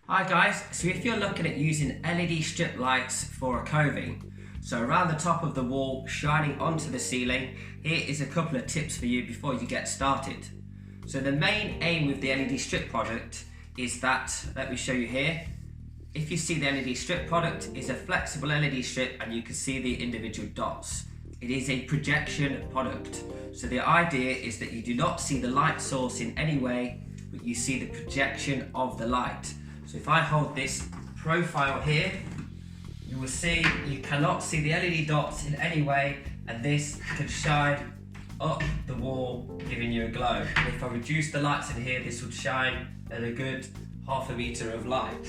Hi guys, so if you're looking at using LED strip lights for a coving, so around the top of the wall shining onto the ceiling, here is a couple of tips for you before you get started. So the main aim with the LED strip product is that, let me show you here, if you see the LED strip product is a flexible LED strip and you can see the individual dots. It is a projection product. So the idea is that you do not see the light source in any way, but you see the projection of the light. So if I hold this profile here, you will see you cannot see the LED dots in any way, and this could shine up the wall, giving you a glow. And if I reduce the lights in here, this would shine at a good ½ meter of light.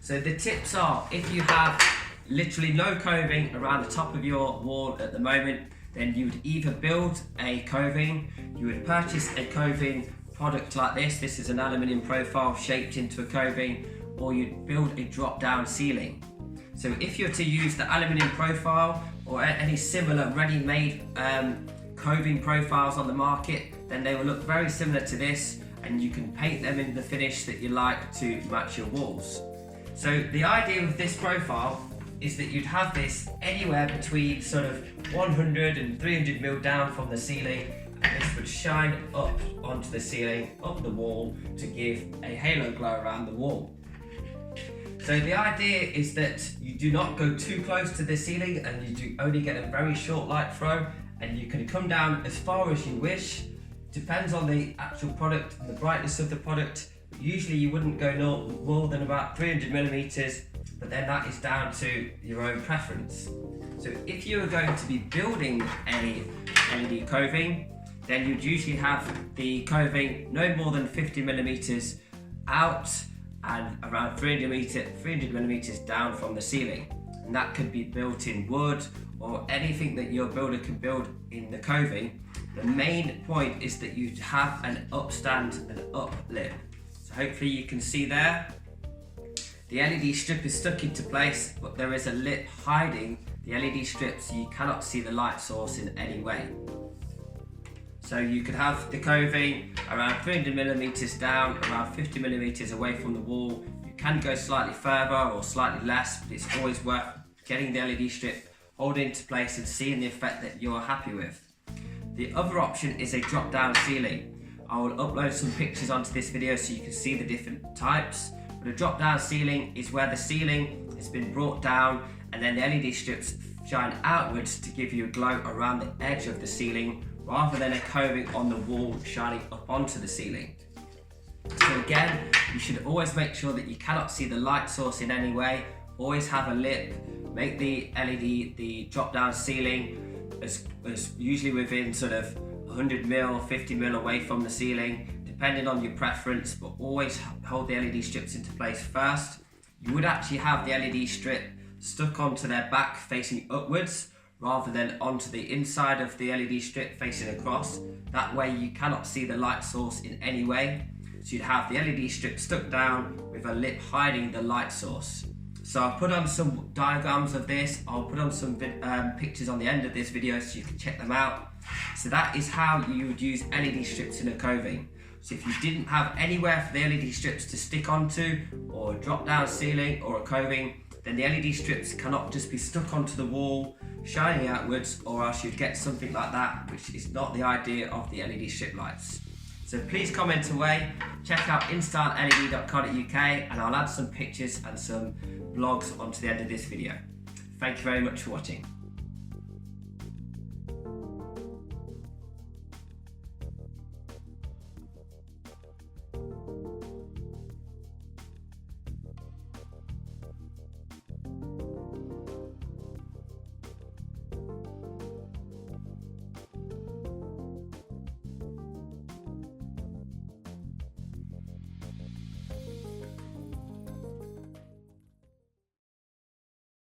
So the tips are, if you have literally no coving around the top of your wall at the moment, then you would either build a coving, you would purchase a coving product like this. This is an aluminium profile shaped into a coving, or you'd build a drop-down ceiling. So if you're to use the aluminium profile or any similar ready-made coving profiles on the market, then they will look very similar to this, and you can paint them in the finish that you like to match your walls. So the idea with this profile is that you'd have this anywhere between sort of 100 and 300 mil down from the ceiling, and this would shine up onto the ceiling, up the wall, to give a halo glow around the wall. So the idea is that you do not go too close to the ceiling, and you do only get a very short light throw, and you can come down as far as you wish. Depends on the actual product and the brightness of the product. Usually you wouldn't go more than about 300 millimeters, but then that is down to your own preference. So if you are going to be building a LED coving, then you'd usually have the coving no more than 50 millimeters out and around 300 millimeters down from the ceiling. And that could be built in wood or anything that your builder can build in the coving. The main point is that you have an upstand and up lip. So hopefully you can see there, the LED strip is stuck into place, but there is a lip hiding the LED strip, so you cannot see the light source in any way. So you could have the coving around 300 millimeters down, around 50 millimeters away from the wall. You can go slightly further or slightly less, but it's always worth getting the LED strip holding into place and seeing the effect that you're happy with. The other option is a drop-down ceiling. I will upload some pictures onto this video so you can see the different types. But a drop-down ceiling is where the ceiling has been brought down and then the LED strips shine outwards to give you a glow around the edge of the ceiling, rather than a coving on the wall shining up onto the ceiling. So again, you should always make sure that you cannot see the light source in any way. Always have a lip. Make the LED, the drop-down ceiling, as usually within sort of 100 mil, 50 mil away from the ceiling, depending on your preference, but always hold the LED strips into place first. You would actually have the LED strip stuck onto their back facing upwards, rather than onto the inside of the LED strip facing across. That way you cannot see the light source in any way. So you'd have the LED strip stuck down with a lip hiding the light source. So I'll put on some diagrams of this. I'll put on some pictures on the end of this video so you can check them out. So that is how you would use LED strips in a coving. So if you didn't have anywhere for the LED strips to stick onto, or a drop down ceiling or a coving, then the LED strips cannot just be stuck onto the wall shining outwards, or else you'd get something like that, which is not the idea of the LED strip lights. So please comment away, check out InStyleLED.co.uk, and I'll add some pictures and some blogs onto the end of this video. Thank you very much for watching.